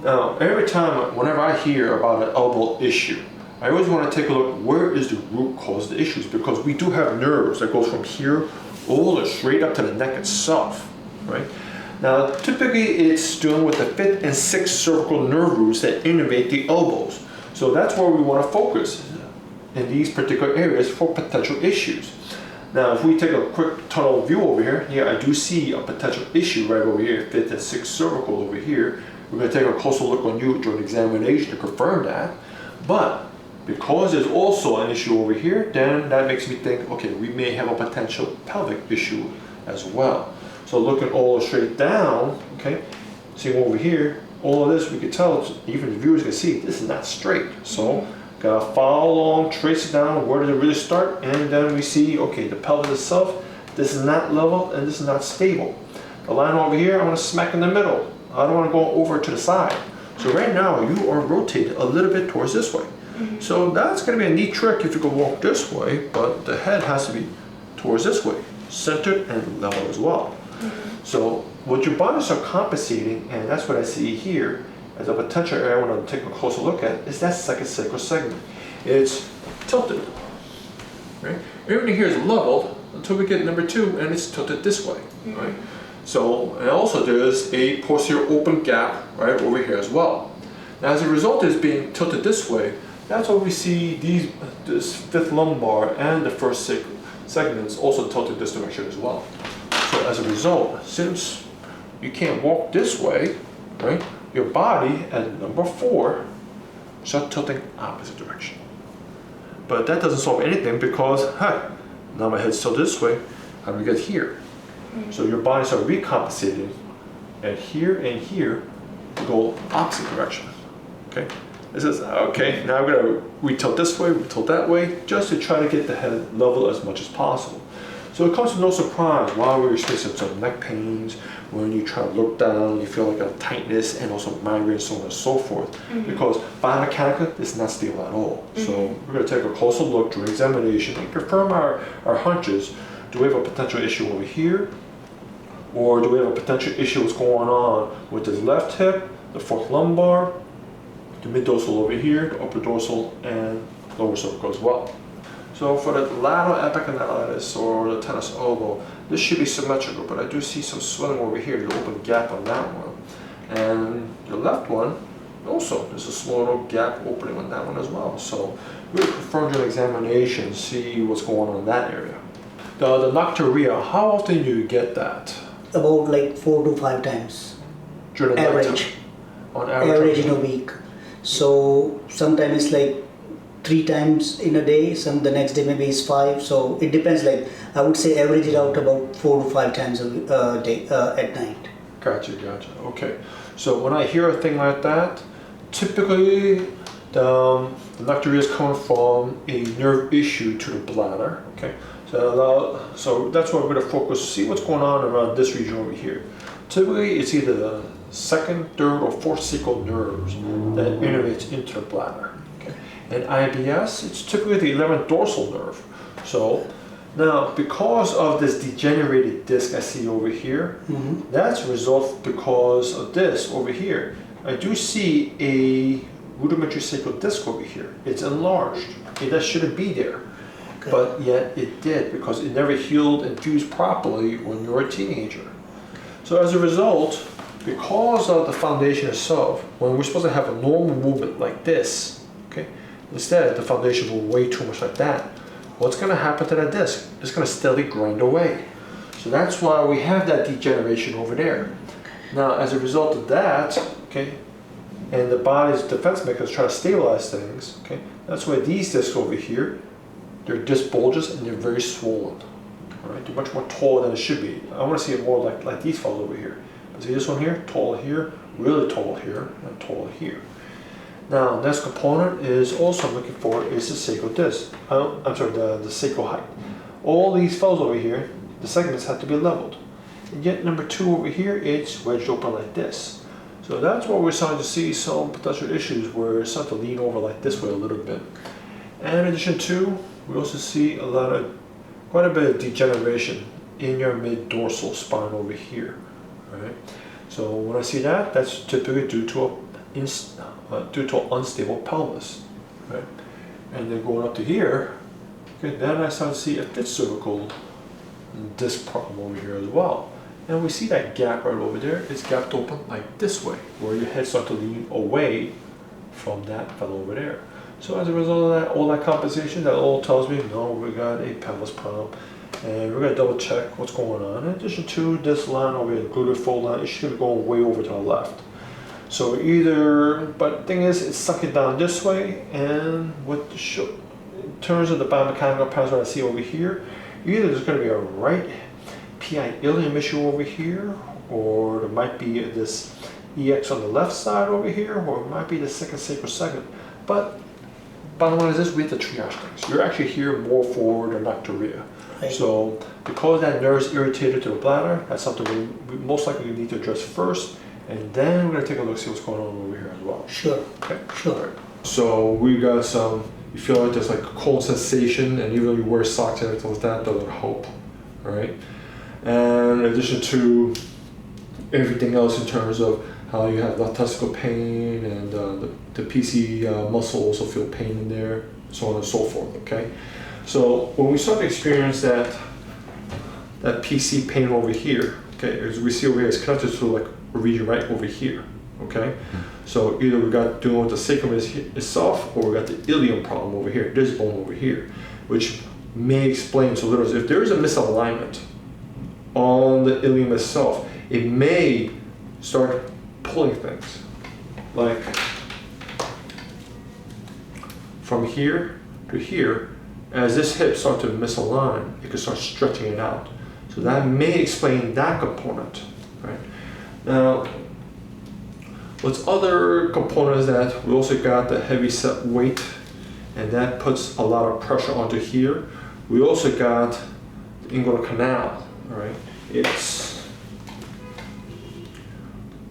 Now, every time, whenever I hear about an elbow issue, I always want to take a look, where is the root cause of the issues? Because we do have nerves that goes from here all the way straight up to the neck itself, right? Now, typically it's dealing with the 5th and 6th cervical nerve roots that innervate the elbows. So that's where we want to focus in these particular areas for potential issues. Now, if we take a quick tunnel view over here, I do see a potential issue right over here, 5th and 6th cervical over here. We're going to take a closer look on you during examination to confirm that. But because there's also an issue over here, then that makes me think, okay, we may have a potential pelvic issue as well. So looking all straight down, okay, seeing over here, all of this we can tell, even the viewers can see, this is not straight. So gotta follow along, trace it down, where did it really start? And then we see, okay, the pelvis itself, this is not level and this is not stable. The line over here, I want to smack in the middle. I don't want to go over to the side. So right now you are rotated a little bit towards this way. So that's going to be a neat trick if you can walk this way, but the head has to be towards this way, centered and level as well. So what your bodies are compensating, and that's what I see here as a potential area I want to take a closer look at, is that second sacral segment. It's tilted, right? Everything here is leveled until we get number 2, and it's tilted this way, right? So, and also there's a posterior open gap right over here as well. Now, as a result of this being tilted this way, that's why we see this 5th lumbar and the 1st sacral segments also tilted this direction as well. So as a result, since you can't walk this way, right, your body at number 4 starts tilting opposite direction. But that doesn't solve anything because, now my head's tilted this way, how do we get here? So your bodies are recompensating and here to go opposite direction, okay? This is, okay, now we're gonna retilt this way, retilt that way, just to try to get the head level as much as possible. So it comes to no surprise why we're experiencing some neck pains, when you try to look down, you feel like a tightness and also migraine, so on and so forth. Because biomechanica is not stable at all. So we're gonna take a closer look during examination and confirm our hunches. Do we have a potential issue over here? Or do we have a potential issue what's going on with the left hip, the 4th lumbar, the mid-dorsal over here, the upper dorsal, and lower cervical as well. So for the lateral epicondyle or the tennis elbow, this should be symmetrical, but I do see some swelling over here, the open gap on that one. And the left one, also, there's a small little gap opening on that one as well. So we'll confirm during examination, see what's going on in that area. The nocturia, how often do you get that? About like 4 to 5 times. During the average. On average in a week. So sometimes it's like 3 times in a day, the next day maybe is 5. So it depends, like I would say average it out about 4 to 5 times a day at night. Gotcha. Okay. So when I hear a thing like that, typically the nocturia is coming from a nerve issue to the bladder. Okay. So that's why we're going to focus, see what's going on around this region over here. Typically, it's either the 2nd, 3rd, or 4th sacral nerves that innervates into the bladder. Okay. And IBS, it's typically the 11th dorsal nerve. So now, because of this degenerated disc I see over here, that's a result because of this over here. I do see a rudimentary sacral disc over here. It's enlarged. Okay, that shouldn't be there. But yet it did, because it never healed and fused properly when you were a teenager. So as a result, because of the foundation itself, when we're supposed to have a normal movement like this, okay, instead the foundation will way too much like that. What's going to happen to that disc? It's going to steadily grind away. So that's why we have that degeneration over there. Now, as a result of that, okay, and the body's defense mechanisms try to stabilize things, okay, that's why these discs over here, they're disc bulges and they're very swollen. All right, they're much more taller than it should be. I want to see it more like these fellows over here. See this one here, tall here, really tall here, and tall here. Now, next component is also I'm looking for is the sacral disc. I'm sorry, the sacral height. All these fellows over here, the segments have to be leveled. And yet number 2 over here, it's wedged open like this. So that's where we're starting to see some potential issues where it's starting to lean over like this way a little bit. And in addition to, we also see quite a bit of degeneration in your mid-dorsal spine over here. Right? So when I see that, that's typically due to an due to unstable pelvis, right? And then going up to here, okay, then I start to see a fifth cervical disc problem over here as well. And we see that gap right over there. It's gapped open like this way, where your head starts to lean away from that fellow over there. So as a result of that, all that compensation, that all tells me, no, we got a pelvis problem. And we're going to double check what's going on. In addition to this line over here, the gluteal fold line, it should be going way over to the left. So either, but the thing is, it's sucking down this way, and what in terms of the biomechanical patterns that I see over here, either there's going to be a right PI ilium issue over here, or there might be this EX on the left side over here, or it might be the second sacral segment. But bottom line is this, we have to triage things. You're actually here more for the nocturia. Right. So because that nerve is irritated to the bladder, that's something we most likely need to address first, and then we're going to take a look, see what's going on over here as well. Sure. Okay. Sure. So we got some, you feel like there's like a cold sensation, and even though you wear socks and everything like that, doesn't help. All right. And in addition to everything else in terms of how you have left testicle pain, and the PC muscle also feel pain in there, so on and so forth, okay? So when we start to experience that PC pain over here, okay, as we see over here, it's connected to like a region right over here, okay? So either we got dealing with the sacrum itself, or we got the ilium problem over here, this bone over here, which may explain, so literally, if there is a misalignment on the ilium itself, it may start pulling things, like from here to here. As this hip starts to misalign, it can start stretching it out. So that may explain that component, right? Now, what's other components that we also got the heavy set weight, and that puts a lot of pressure onto here. We also got the inguinal canal, all right?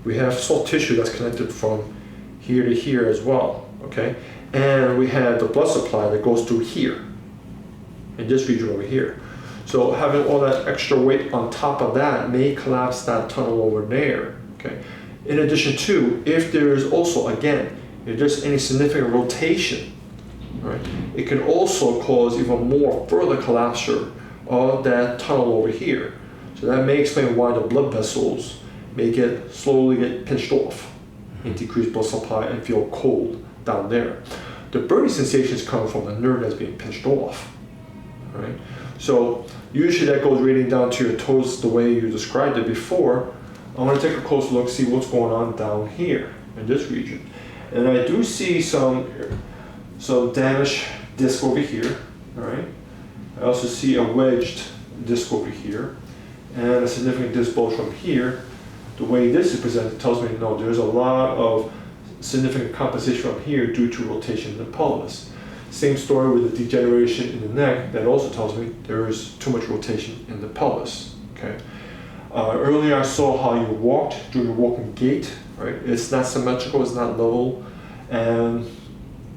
We have soft tissue that's connected from here to here as well, okay? And we have the blood supply that goes through here, in this region over here. So having all that extra weight on top of that may collapse that tunnel over there, okay? In addition to, if there is also, again, if there's any significant rotation, right, it can also cause even more further collapsure of that tunnel over here. So that may explain why the blood vessels may slowly get pinched off and decrease blood supply and feel cold down there. The burning sensations come from the nerve that's being pinched off, right? So usually that goes radiating down to your toes the way you described it before. I want to take a closer look, see what's going on down here in this region. And I do see some damaged disc over here, all right? I also see a wedged disc over here, and a significant disc bulge from here. The way this is presented tells me, no, there's a lot of significant compensation from here due to rotation in the pelvis. Same story with the degeneration in the neck, that also tells me there is too much rotation in the pelvis, okay? Earlier I saw how you walked during your walking gait, right? It's not symmetrical, it's not level, and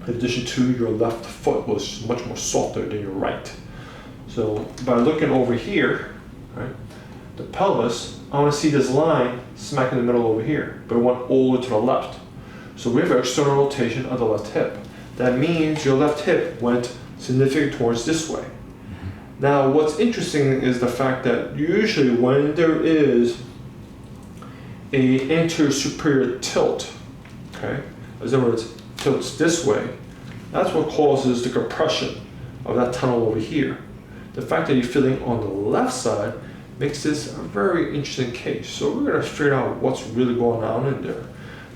in addition to, your left foot was much more softer than your right. So by looking over here, right, the pelvis, I want to see this line smack in the middle over here, but it went all the way to the left. So we have an external rotation of the left hip. That means your left hip went significantly towards this way. Now, what's interesting is the fact that usually when there is a anterior superior tilt, okay, as in words, tilts this way, that's what causes the compression of that tunnel over here. The fact that you're feeling on the left side makes this a very interesting case. So we're going to figure out what's really going on in there.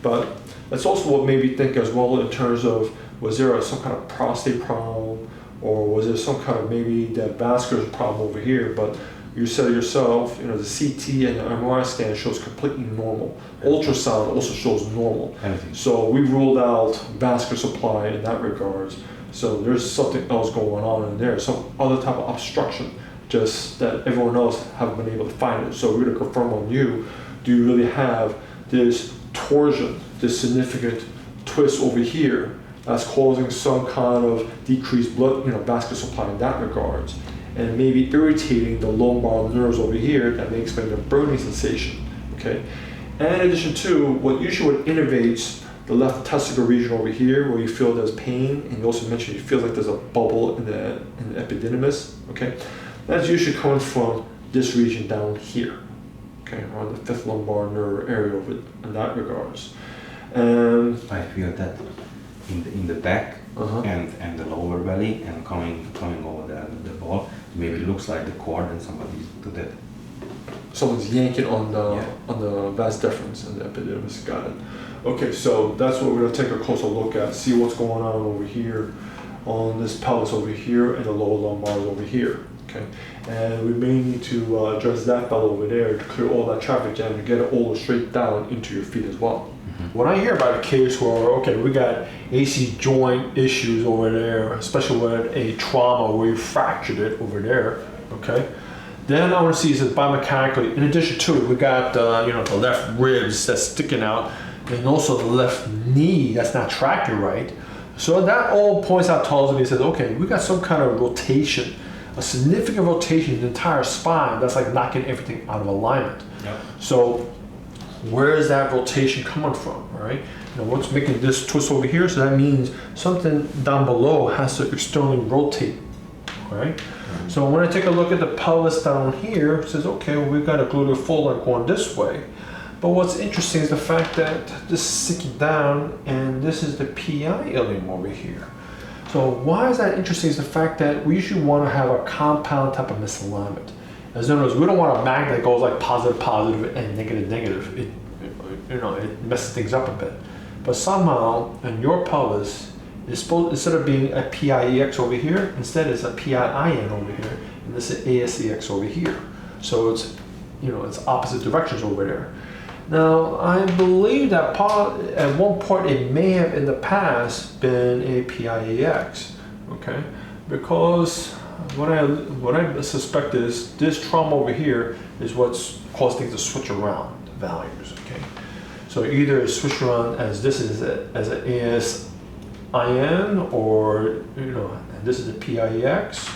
But that's also what made me think as well in terms of, was there some kind of prostate problem, or was there some kind of maybe that vascular problem over here? But you said it yourself, you know, the CT and the MRI scan shows completely normal. Ultrasound also shows normal. Anything. So we ruled out vascular supply in that regards. So there's something else going on in there, some other type of obstruction, just that everyone else haven't been able to find it. So we're going to confirm on you, do you really have this torsion, this significant twist over here that's causing some kind of decreased blood, vascular supply in that regards, and maybe irritating the lumbar nerves over here that may explain the burning sensation, okay? And in addition to, what usually innervates the left testicular region over here where you feel there's pain, and you also mentioned you feel like there's a bubble in the epididymis, okay? That's usually coming from this region down here, okay, around the fifth lumbar nerve area of it in that regards. And I feel that in the back and the lower belly and coming over the ball, maybe it looks like the cord and somebody's do that. Someone's yanking on the vas deferens and the epididymis. Got it. Okay, so that's what we're gonna take a closer look at. See what's going on over here, on this pelvis over here, and the lower lumbars over here. Okay, and we may need to address that fellow over there to clear all that traffic jam and get it all straight down into your feet as well. When I hear about a case where, okay, we got AC joint issues over there, especially with a trauma where you fractured it over there, okay, then I want to see is it biomechanically. In addition to it, we got the left ribs that's sticking out, and also the left knee that's not tracking right. So that all points out, tells me, says, okay, we got some kind of rotation, a significant rotation in the entire spine that's like knocking everything out of alignment. Yep. So where is that rotation coming from, right? What's making this twist over here? So that means something down below has to externally rotate, right? Mm-hmm. So when I take a look at the pelvis down here, it says, okay, well, we've got a gluteal fold going this way. But what's interesting is the fact that this is sticking down, and this is the PI ilium over here. So why is that interesting is the fact that we usually want to have a compound type of misalignment. As in other words, we don't want a magnet that goes like positive, positive, and negative, negative. It messes things up a bit. But somehow, in your pelvis, it's supposed, instead of being a PIEX over here, instead it's a PIIN over here, and this is ASEX over here. So it's, it's opposite directions over there. Now, I believe that at one point it may have in the past been a PIEX, okay? Because what I suspect is this trauma over here is what's caused things to switch around the values. Okay, so either it's switched around as this is as an ASIN, or and this is the PIEX,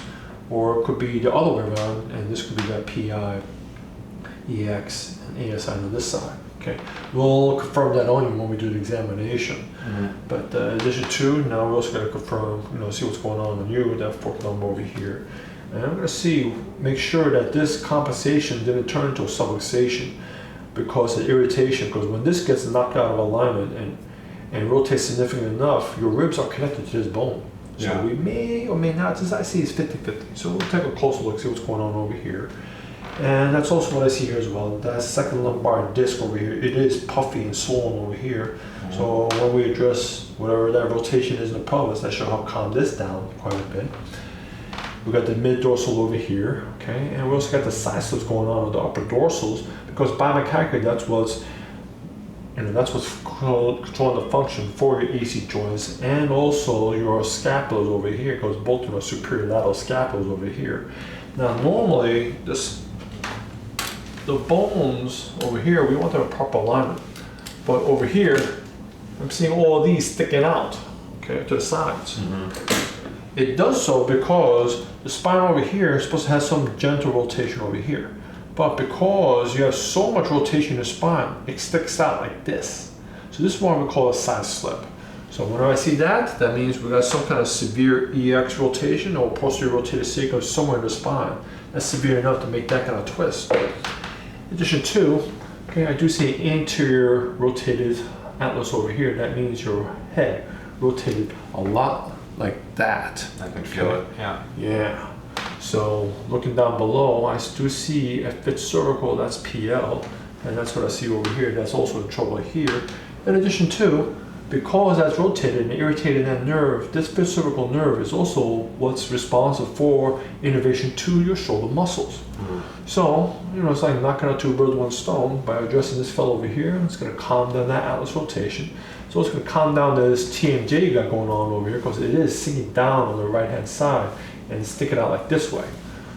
or it could be the other way around, and this could be that PIEX and ASIN on this side. Okay, we'll confirm that only when we do the examination. Mm-hmm. But in addition to, now we're also going to confirm, see what's going on you with that fourth lumbar over here. And I'm going to make sure that this compensation didn't turn into a subluxation because of irritation. Because when this gets knocked out of alignment and rotates significantly enough, your ribs are connected to this bone. So we may or may not, as I see, it's 50-50. So we'll take a closer look, see what's going on over here. And that's also what I see here as well. That second lumbar disc over here, it is puffy and swollen over here. Mm-hmm. So when we address whatever that rotation is in the pelvis, that should help calm this down quite a bit. We got the mid dorsal over here, okay, and we also got the sinus that's going on with the upper dorsals, because biomechanically that's what's controlling the function for your AC joints, and also your scapulars over here, because both of our superior lateral scapulars over here. Now normally the bones over here, we want them in proper alignment. But over here, I'm seeing all of these sticking out, okay, to the sides. Mm-hmm. It does so because the spine over here is supposed to have some gentle rotation over here. But because you have so much rotation in the spine, it sticks out like this. So this is what we call a side slip. So whenever I see that, that means we got some kind of severe EX rotation or posterior rotated sacrum somewhere in the spine. That's severe enough to make that kind of twist. In addition to, okay, I do see anterior rotated atlas over here. That means your head rotated a lot like that. I can feel it, yeah. Yeah. So looking down below, I do see a fifth cervical, that's PL, and that's what I see over here. That's also in trouble here. In addition to, because that's rotated and irritated that nerve, this fifth cervical nerve is also what's responsible for innervation to your shoulder muscles. Mm-hmm. So, it's like knocking out two birds with one stone. By addressing this fellow over here, it's going to calm down that atlas rotation. So it's going to calm down this TMJ you got going on over here, because it is sinking down on the right hand side and sticking out like this way.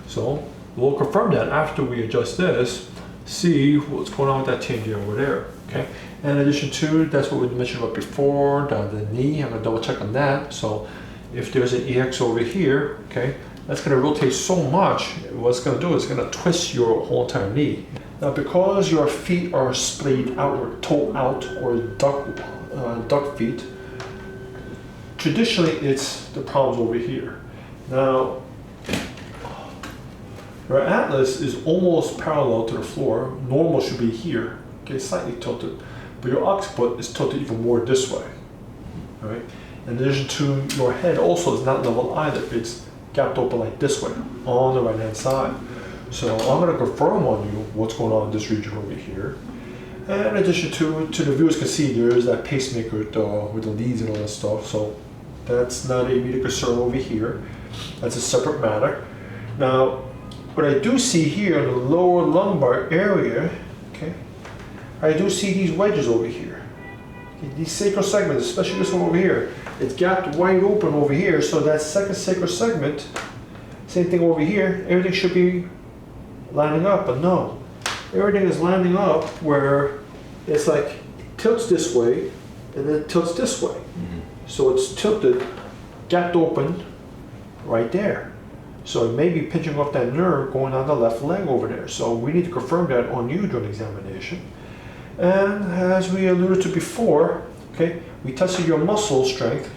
So we'll confirm that after we adjust this, see what's going on with that TMJ over there. Okay. And in addition to, that's what we mentioned about before, the knee. I'm going to double check on that. So if there's an EX over here, okay, that's going to rotate so much, what it's going to do is it's going to twist your whole entire knee. Now because your feet are splayed outward, toe out, or duck duck feet. Traditionally, it's the problems over here. Now, your atlas is almost parallel to the floor. Normal should be here, okay, slightly tilted, but your occiput is tilted even more this way. All right. In addition to your head, also is not level either. It's gapped open like this way on the right-hand side. So I'm going to confirm on you what's going on in this region over here. And in addition to the viewers can see, there is that pacemaker with the leads and all that stuff. So that's not a immediate concern over here. That's a separate matter. Now, what I do see here in the lower lumbar area, okay, I do see these wedges over here. Okay, these sacral segments, especially this one over here, it's gapped wide open over here. So that second sacral segment, same thing over here, everything should be lining up, but no. Everything is lining up where it's like it tilts this way and then it tilts this way. So it's tilted, gapped open right there. So it may be pinching off that nerve going on the left leg over there. So we need to confirm that on you during examination. And as we alluded to before, okay, we tested your muscle strength.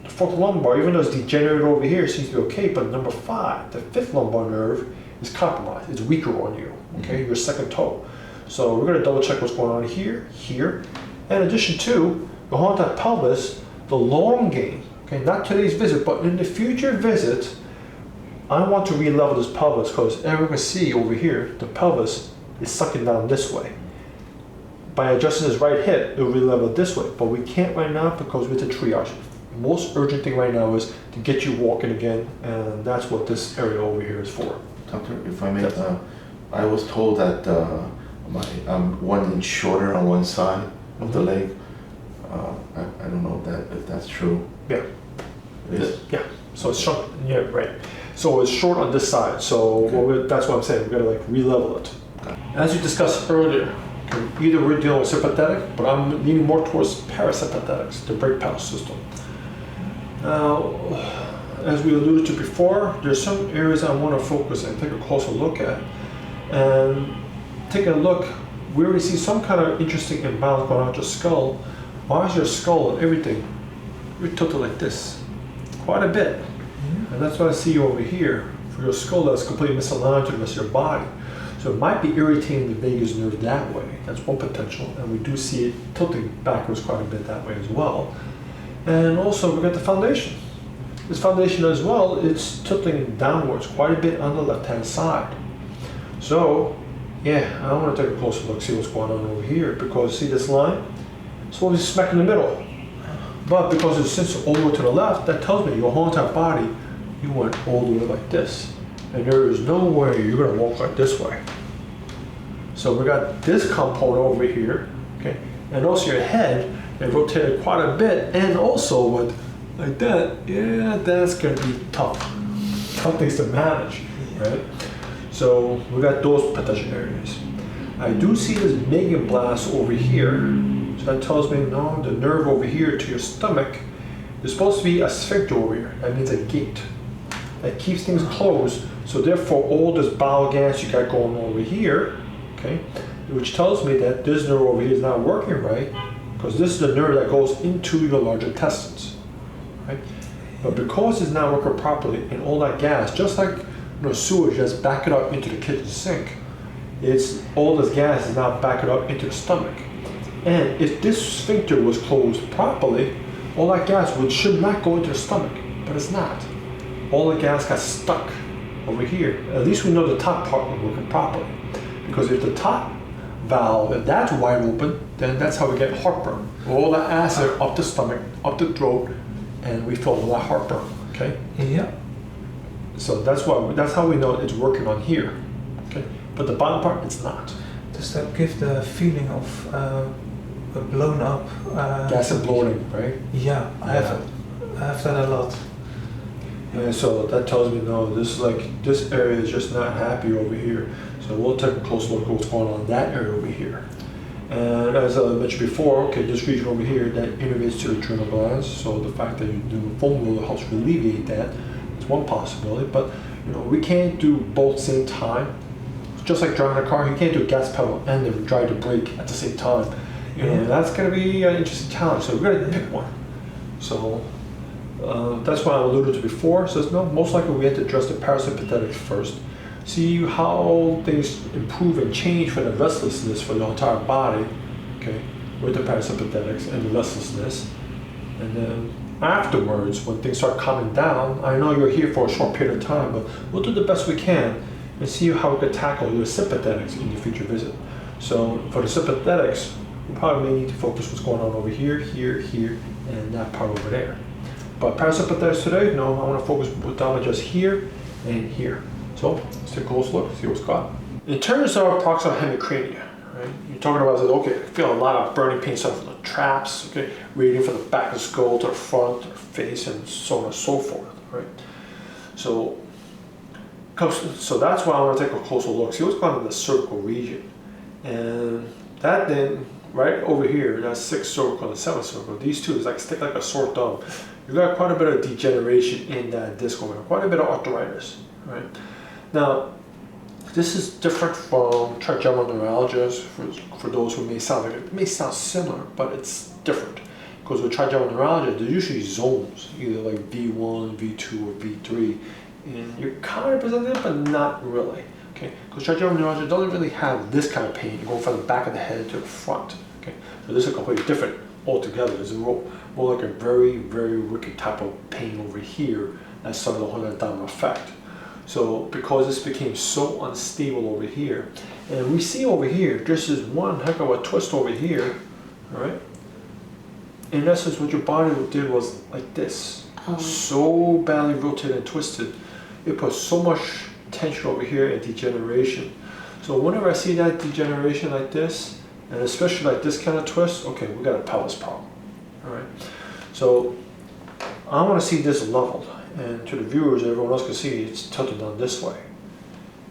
The fourth lumbar, even though it's degenerated over here, seems to be okay, but number 5, the fifth lumbar nerve, is compromised. It's weaker on you, okay, your second toe. So we're going to double check what's going on here, here. And in addition to, the haunted pelvis, the long game, okay, not today's visit, but in the future visit, I want to re-level this pelvis because everyone can see over here, the pelvis is sucking down this way. By adjusting his right hip, it will re-level it this way, but we can't right now because we have to triage. Most urgent thing right now is to get you walking again, and that's what this area over here is for. Doctor, if I may, I was told that I'm 1 inch shorter on one side of the leg. I don't know if that's true. Yeah. It is? Yeah. So it's short. Yeah, right. So it's short on this side. So Okay. that's what I'm saying. We're gonna like re-level it. Okay. As you discussed earlier, either we're dealing with sympathetic, but I'm leaning more towards parasympathetics, the brake pedal system. Now, as we alluded to before, there's some areas I want to focus and take a closer look at. And taking a look, we already see some kind of interesting imbalance going on with your skull. Why is your skull and everything, you're tilted like this? Quite a bit. And that's what I see over here. For your skull, that's completely misaligned to the rest of your body. So it might be irritating the vagus nerve that way. That's one potential. And we do see it tilting backwards quite a bit that way as well. And also, we got the foundation. This foundation as well, it's tilting downwards quite a bit on the left-hand side. So, yeah, I want to take a closer look, see what's going on over here, because see this line? It's supposed to be smack in the middle. But because it's since all the way to the left, that tells me your whole entire body, you went all the way like this. And there is no way you're going to walk like this way. So we got this component over here, okay? And also your head, it rotated quite a bit, and also with like that, yeah, that's going to be tough. Tough things to manage, right? So we got those potential areas. I do see this mega blast over here. So that tells me, no, the nerve over here to your stomach is supposed to be a sphincter over here. That means a gate that keeps things closed. So therefore, all this bowel gas you got going over here, okay, which tells me that this nerve over here is not working right, because this is the nerve that goes into your large intestines, right? But because it's not working properly, and all that gas, just like sewage just back it up into the kitchen sink, it's all this gas is now backing up into the stomach. And if this sphincter was closed properly, all that gas should not go into the stomach, but it's not. All the gas got stuck over here. At least we know the top part was working properly. Because if the top valve, if that's wide open, then that's how we get heartburn. All the acid up the stomach, up the throat, and we feel all that heartburn, okay? Yeah. So that's how we know it's working on here, okay? But the bottom part, it's not. Does that give the feeling of a blown up? Gas and bloating, right? Yeah, I have that a lot. And so that tells me, no, this area is just not happy over here. So we'll take a close look at what's going on in that area over here. And as I mentioned before, okay, this region over here, that innervates to the adrenal glands. So the fact that you do foam roller helps alleviate that. It's one possibility, but we can't do both at the same time. Just like driving a car, you can't do gas pedal and then drive the brake at the same time. You know, that's going to be an interesting challenge. So we're going to pick one. So that's what I alluded to before. So no, most likely we have to address the parasympathetics first. See how things improve and change for the restlessness for the entire body, okay, with the parasympathetics and the restlessness. And then afterwards, when things start calming down, I know you're here for a short period of time, but we'll do the best we can and see how we can tackle your sympathetics in your future visit. So for the sympathetics, we probably may need to focus what's going on over here, here, here, and that part over there. But parasympathetics today, no, I want to focus down just here and here. So let's take a close look, see what's got. In terms of proximal hemicrania, right? You're talking about, okay, I feel a lot of burning pain stuff from the traps, okay, radiating from the back of the skull to the front, or face, and so on and so forth, right? So that's why I want to take a closer look. See what's going on in the cervical region. And that then, right over here, that's 6th cervical and 7th cervical. These two is like stick like a sore thumb. You got quite a bit of degeneration in that disc going on, quite a bit of arthritis, right? Now, this is different from trigeminal neuralgias for those who may sound like it may sound similar, but it's different. Because with trigeminal neuralgia, there's usually zones, either like V1, V2, or V3, and you're kind of presenting it, but not really. Okay, because trigeminal neuralgia doesn't really have this kind of pain going from the back of the head to the front. Okay, so this is completely different altogether. It's more like a very, very wicked type of pain over here that's some of the whole abdominal effect. So because this became so unstable over here, and we see over here, this is one heck of a twist over here, all right? In essence, what your body did was like this, so badly rotated and twisted, it put so much tension over here and degeneration. So whenever I see that degeneration like this, and especially like this kind of twist, okay, we got a pelvis problem, all right? So I want to see this leveled. And to the viewers, everyone else can see it's tilted down this way.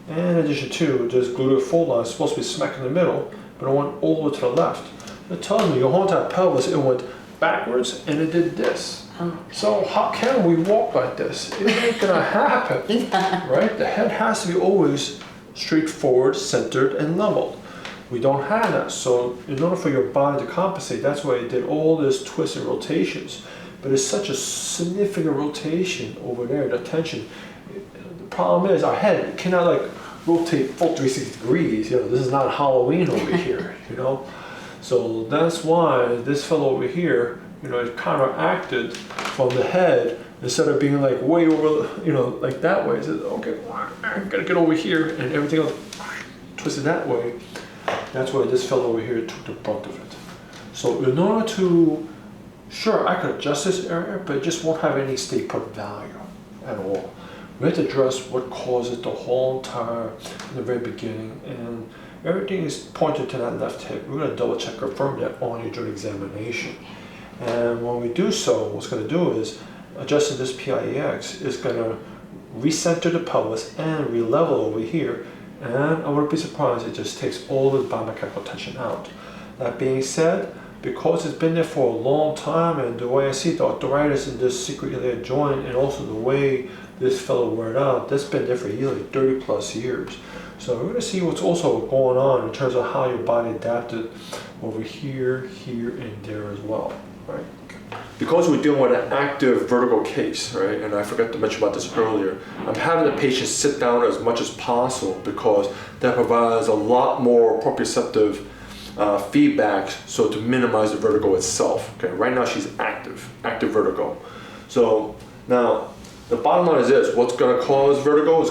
And in addition to, this gluteal fold line is supposed to be smack in the middle, but it went all the way to the left. It tells me your whole entire pelvis, it went backwards and it did this. So how can we walk like this? It ain't gonna happen, right? The head has to be always straightforward, centered, and leveled. We don't have that, so in order for your body to compensate, that's why it did all this twists and rotations. But it's such a significant rotation over there, the tension. The problem is our head cannot like rotate full 360 degrees. You know, this is not Halloween over here, you know. So that's why this fellow over here, you know, it counteracted from the head instead of being like way over, you know, like that way. It says, okay, I gotta get over here, and everything else twisted that way. That's why this fellow over here took the brunt of it. So in order to, sure, I could adjust this area, but it just won't have any stay put value at all. We have to address what caused it the whole entire, in the very beginning, and everything is pointed to that left hip. We're going to double check, confirm that on your joint examination. And when we do so, what's going to do is, adjusting this PIEX is going to recenter the pelvis and re-level over here, and I wouldn't be surprised it just takes all the biomechanical tension out. That being said, because it's been there for a long time, and the way I see the arthritis in this secret iliac joint, and also the way this fellow wore it out, that's been there for easily 30 plus years. So we're going to see what's also going on in terms of how your body adapted over here, here, and there as well, right? Because we're dealing with an active vertigo case, right, and I forgot to mention about this earlier, I'm having the patient sit down as much as possible because that provides a lot more proprioceptive feedback, so to minimize the vertigo itself. Okay, right now she's active vertigo. So now the bottom line is this: what's going to cause vertigo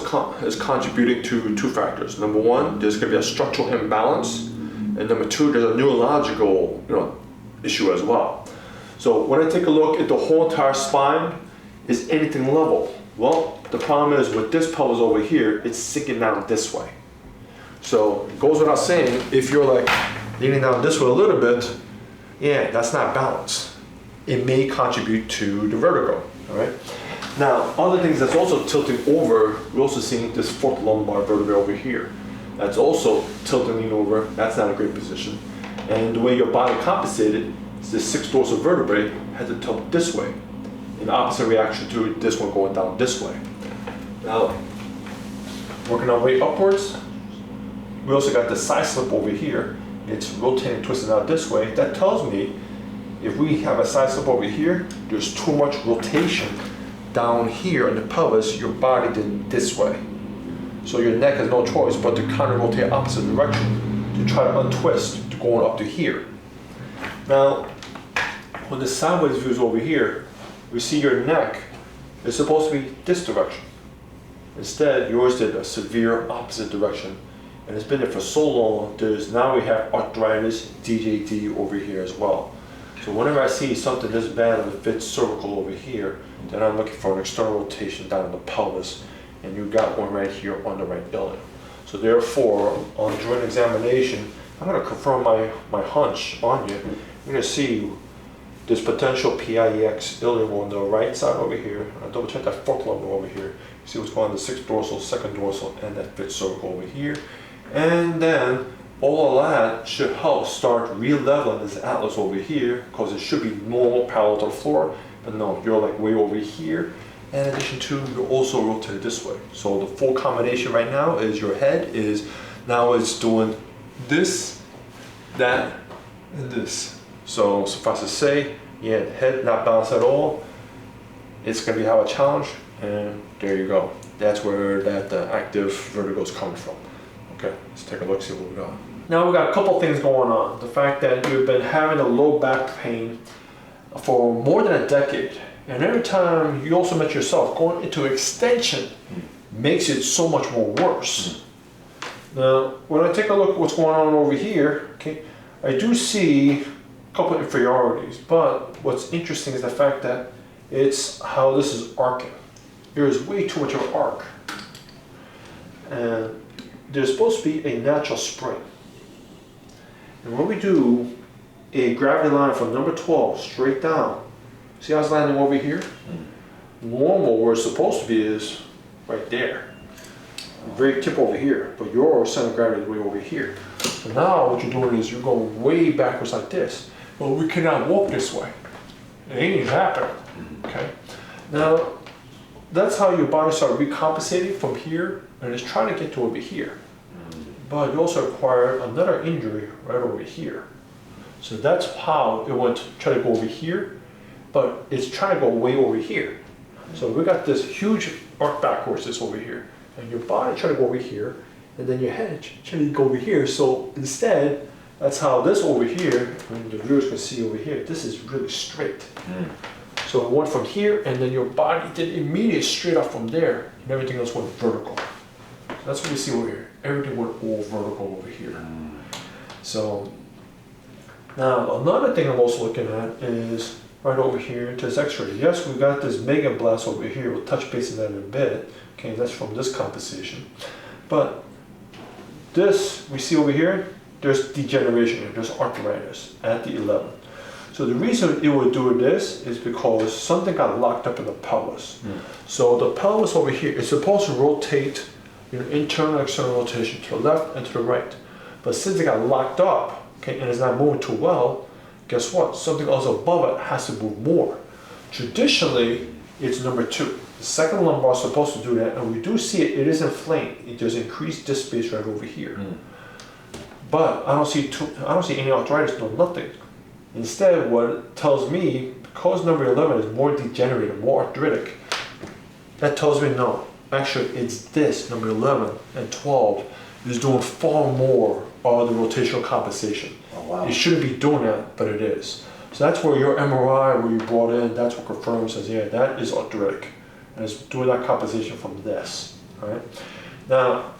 is contributing to two factors. Number one, there's going to be a structural imbalance, and number two, there's a neurological, you know, issue as well. So when I take a look at the whole entire spine, is anything level? Well, the problem is with this pelvis over here, it's sinking down this way. So it goes without saying, if you're like leaning down this way a little bit, yeah, that's not balanced. It may contribute to the vertigo, all right? Now, other things that's also tilting over, we're also seeing this fourth lumbar vertebra over here. That's also tilting over, that's not a great position. And the way your body compensated, is this 6th dorsal vertebrae had to tilt this way, in opposite reaction to this one going down this way. Now, working our way upwards, we also got the side slip over here, it's rotating, twisting out this way. That tells me if we have a side slope over here, there's too much rotation down here in the pelvis, your body did this way. So your neck has no choice but to kind of rotate opposite direction to try to untwist to going up to here. Now, when the sideways view is over here, we see your neck is supposed to be this direction. Instead, yours did a severe opposite direction. And it's been there for so long, now we have arthritis, DJD over here as well. So whenever I see something this bad in the fifth cervical over here, then I'm looking for an external rotation down in the pelvis, and you got one right here on the right ilium. So therefore, on joint examination, I'm going to confirm my hunch on you. You're going to see this potential PIEX ilium on the right side over here. I'll double check that fork lumbar over here. You see what's going on the sixth dorsal, second dorsal, and that fifth cervical over here. And then all of that should help start re-leveling this atlas over here, because it should be normal parallel to the floor, but no, you're like way over here. In addition to, you're also rotated this way. So the full combination right now is your head is, now it's doing this, that, and this. So suffice to say, yeah, the head not balanced at all. It's gonna have a challenge, and there you go. That's where that active vertigo is coming from. Okay, let's take a look, see what we got. Now we got a couple things going on. The fact that you've been having a low back pain for more than a decade, and every time you also met yourself going into extension makes it so much more worse. Now, when I take a look at what's going on over here, okay, I do see a couple of inferiorities, but what's interesting is the fact that it's how this is arcing. There's way too much of an arc, and there's supposed to be a natural spring. And when we do a gravity line from number 12 straight down, see how it's landing over here? Normal where it's supposed to be is right there. Very tip over here, but your center of gravity is way over here. So now what you're doing is you're going way backwards like this. Well, we cannot walk this way. It ain't even happening, okay? Now, that's how your body started recompensating from here, and it's trying to get to over here. But you also acquired another injury right over here. So that's how it went to try to go over here, but it's trying to go way over here. So we got this huge arc backwards this over here, and your body trying to go over here, and then your head trying to go over here. So instead, that's how this over here, and the viewers can see over here, this is really straight. So it went from here, and then your body did immediately straight up from there, and everything else went vertical. So that's what we see over here. Everything went all vertical over here. So now another thing I'm also looking at is right over here to this X-ray. Yes, we got this mega blast over here. We'll touch base on that in a bit. Okay, that's from this composition. But this we see over here, there's degeneration here. There's arthritis at the 11th. So the reason it would do this is because something got locked up in the pelvis. So the pelvis over here is supposed to rotate, internal and external rotation to the left and to the right. But since it got locked up, okay, and it's not moving too well, guess what? Something else above it has to move more. Traditionally, it's number 2. The second lumbar is supposed to do that, and we do see it. It is inflamed. There's increased disc space right over here. But I don't see any arthritis, no nothing. Instead, what it tells me, because number 11 is more degenerated, more arthritic, that tells me no. Actually, it's this, number 11 and 12, is doing far more of the rotational compensation. Oh, wow. It shouldn't be doing that, but it is. So that's where your MRI, where you brought in, that's what confirms, says, yeah, that is arthritic. And it's doing that compensation from this, all right? Now,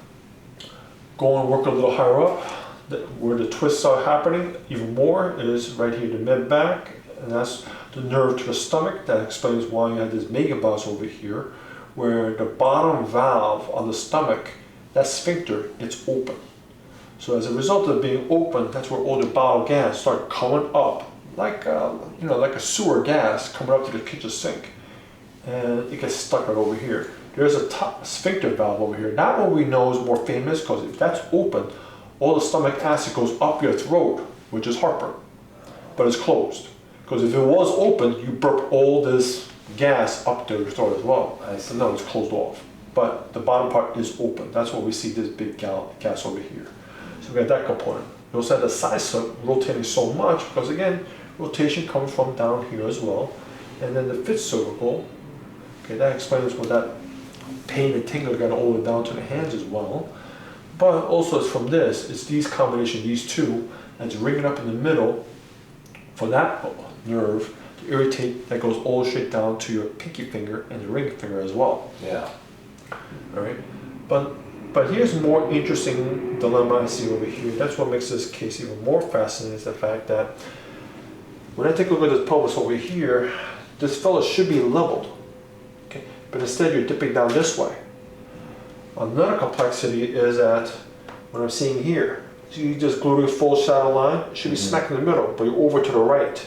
go and work a little higher up. Where the twists are happening even more is right here, the mid-back, and that's the nerve to the stomach. That explains why you have this mega blast over here, where the bottom valve of the stomach, that sphincter, it's open. So as a result of being open, that's where all the bowel gas start coming up, like like a sewer gas coming up to the kitchen sink, and it gets stuck right over here. There's a top sphincter valve over here. That one we know is more famous because if that's open, all the stomach acid goes up your throat, which is heartburn, but it's closed. Because if it was open, you burp all this gas up to your throat as well. So now it's closed off. But the bottom part is open. That's why we see this big gas over here. So we got that component. You also have the side slip rotating so much because again, rotation comes from down here as well. And then the fifth cervical, okay, that explains what that pain and tingle got all the way down to the hands as well. But also it's from this, it's these combination, these two, that's ringing up in the middle for that nerve to irritate, that goes all straight down to your pinky finger and the ring finger as well. Yeah. All right, but here's a more interesting dilemma I see over here. That's what makes this case even more fascinating, is the fact that when I take a look at this pelvis over here, this fella should be leveled, okay, but instead you're dipping down this way. Another complexity is that what I'm seeing here, so you just glue the full shadow line, it should be smack in the middle, but you're over to the right.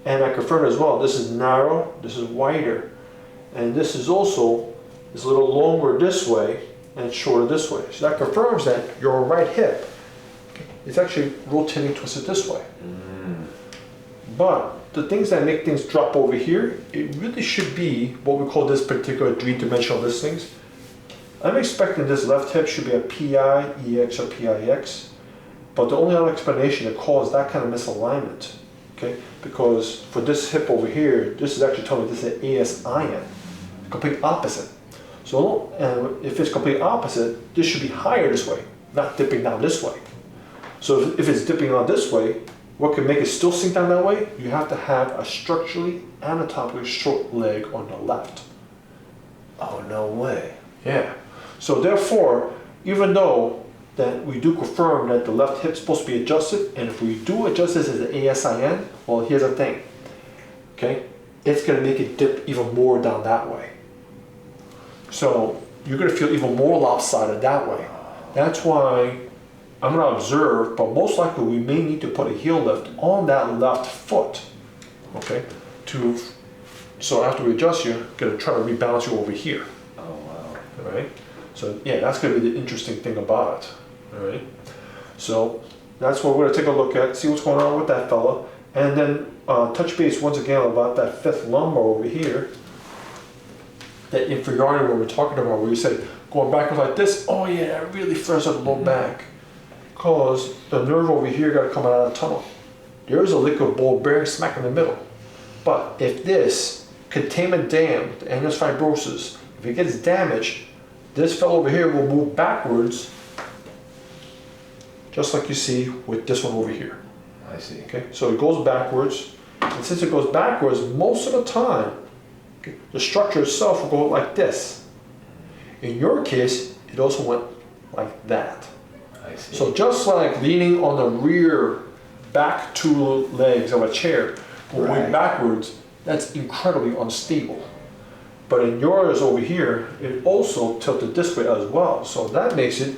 And I confirmed as well, this is narrow, this is wider, and this is also, it's a little longer this way and shorter this way. So that confirms that your right hip is actually rotating twisted this way. But the things that make things drop over here, it really should be what we call this particular three-dimensional listings. I'm expecting this left hip should be a PI, EX, or PIX, but the only other explanation that caused that kind of misalignment, okay, because for this hip over here, this is actually telling me this is ASIN, complete opposite. So if it's complete opposite, this should be higher this way, not dipping down this way. So if it's dipping down this way, what can make it still sink down that way? You have to have a structurally, anatomically short leg on the left. Oh, no way. Yeah. So therefore, even though that we do confirm that the left hip is supposed to be adjusted, and if we do adjust this as an ASIN, well, here's the thing, okay? It's gonna make it dip even more down that way. So you're gonna feel even more lopsided that way. That's why I'm gonna observe, but most likely we may need to put a heel lift on that left foot, okay? So after we adjust you, gonna try to rebalance you over here. Oh, wow. All right. So yeah, that's going to be the interesting thing about it. All right. So that's what we're going to take a look at, see what's going on with that fella, and then touch base once again about that fifth lumbar over here, that inferiority where we're talking about, where you say going backwards like this. Oh yeah, it really flares up the low back, cause the nerve over here got to come out of the tunnel. There is a liquid ball bearing smack in the middle, but if this containment dam, the annulus fibrosus, if it gets damaged, this fellow over here will move backwards, just like you see with this one over here. I see. Okay, so it goes backwards, and since it goes backwards, most of the time, okay, the structure itself will go like this. In your case, it also went like that. I see. So just like leaning on the rear back two legs of a chair, going backwards, that's incredibly unstable. But in yours over here, it also tilted this way as well. So that makes it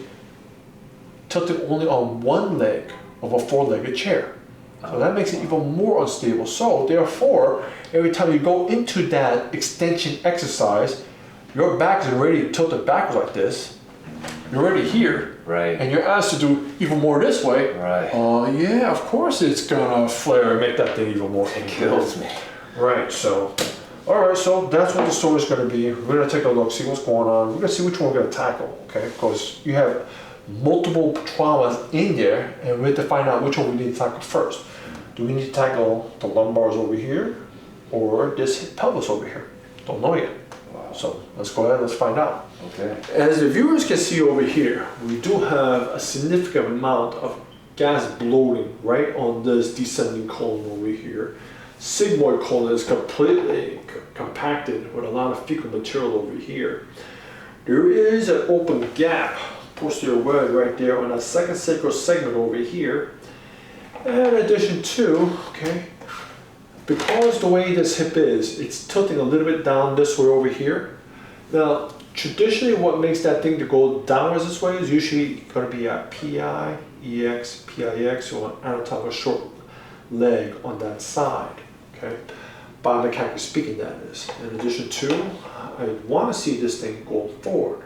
tilted only on one leg of a four-legged chair. So that makes it even more unstable. So therefore, every time you go into that extension exercise, your back is already tilted backwards like this. You're already here. Right. And you're asked to do even more this way. Right. Oh yeah, of course it's gonna flare and make that thing even more. It kills me. Right, so. Alright, so that's what the story is going to be. We're going to take a look, see what's going on. We're going to see which one we're going to tackle, okay? Because you have multiple traumas in there, and we have to find out which one we need to tackle first. Do we need to tackle the lumbars over here, or this pelvis over here? Don't know yet. Wow. So let's go ahead and let's find out. Okay. As the viewers can see over here, we do have a significant amount of gas bloating right on this descending colon over here. Sigmoid colon is completely compacted with a lot of fecal material over here. There is an open gap, posterior wedge right there on that second sacral segment over here. And in addition to, okay, because the way this hip is, it's tilting a little bit down this way over here. Now, traditionally what makes that thing to go downwards this way is usually going to be a PI, EX, PIX, or an anatomical short leg on that side. Okay, biomechanically speaking, that is. In addition to, I want to see this thing go forward.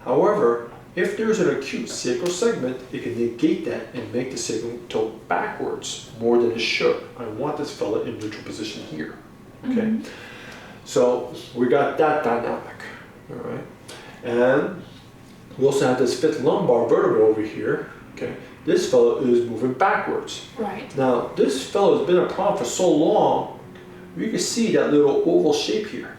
However, if there's an acute sacral segment, it can negate that and make the sacrum tilt backwards more than it should. I want this fella in neutral position here. Okay, so we got that dynamic. All right, and we also have this fifth lumbar vertebra over here. Okay, This fellow is moving backwards. Right. Now, this fellow has been a problem for so long, you can see that little oval shape here.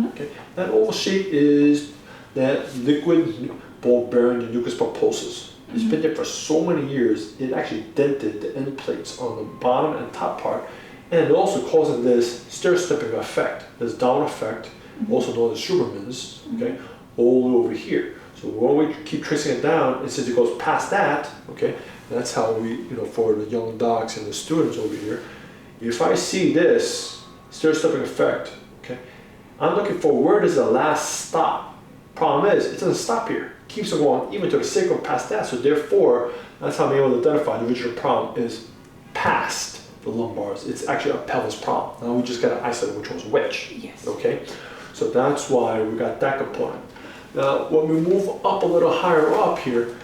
Okay, that oval shape is that liquid ball bearing the nucleus pulposus. It's been there for so many years, it actually dented the end plates on the bottom and top part, and it also causes this stair-stepping effect, this down effect, also known as Schuberman's, okay, all over here. So when we keep tracing it down, and since it goes past that, okay, that's how we, for the young docs and the students over here, if I see this stair-stepping effect, okay, I'm looking for where does the last stop. Problem is, it doesn't stop here. It keeps on going even to the sacrum past that. So therefore, that's how I'm able to identify the original problem is past the lumbars. It's actually a pelvis problem. Now we just got to isolate which one's which. Yes. Okay, so that's why we got that component. Now, when we move up a little higher up here,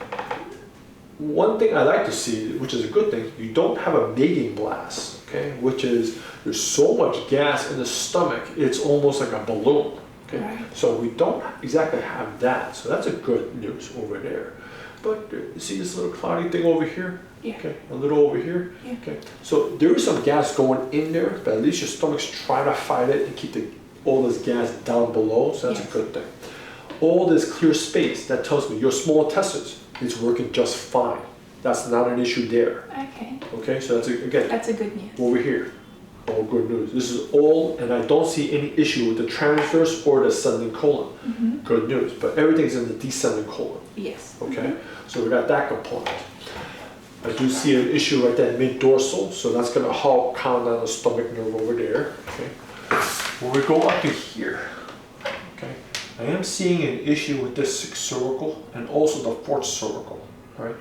one thing I like to see, which is a good thing, you don't have a mating blast, okay? Which is, there's so much gas in the stomach, it's almost like a balloon, okay? Right. So we don't exactly have that, so that's a good news over there. But you see this little cloudy thing over here? Yeah. Okay, a little over here? Yeah. Okay, so there is some gas going in there, but at least your stomach's trying to fight it and keep all this gas down below, so that's Yes. a good thing. All this clear space, that tells me your small intestines is working just fine. That's not an issue there. Okay. Okay, so again, That's a good news. over here, all good news. This is all, and I don't see any issue with the transverse or the ascending colon. Good news, but everything's in the descending colon. Yes. Okay, so we got that component. I do see an issue right there, mid-dorsal, so that's gonna help calm down the stomach nerve over there. Okay, when we go up to here, okay, I am seeing an issue with this sixth cervical and also the fourth cervical, right?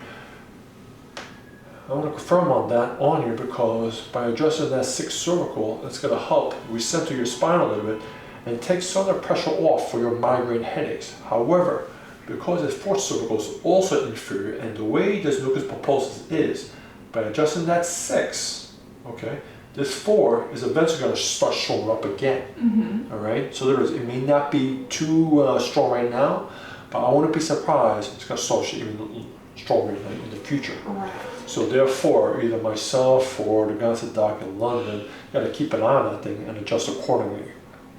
I want to confirm on that on here because by addressing that sixth cervical, it's going to help recenter your spine a little bit and take some of the pressure off for your migraine headaches. However, because this fourth cervical is also inferior and the way this nucleus pulposus is, by adjusting that 6, okay, this 4 is eventually going to start showing up again. All right, so it may not be too strong right now, but I wouldn't be surprised it's going to start even stronger in the future. Right. So therefore, either myself or the Gonstead doc in London got to keep an eye on that thing and adjust accordingly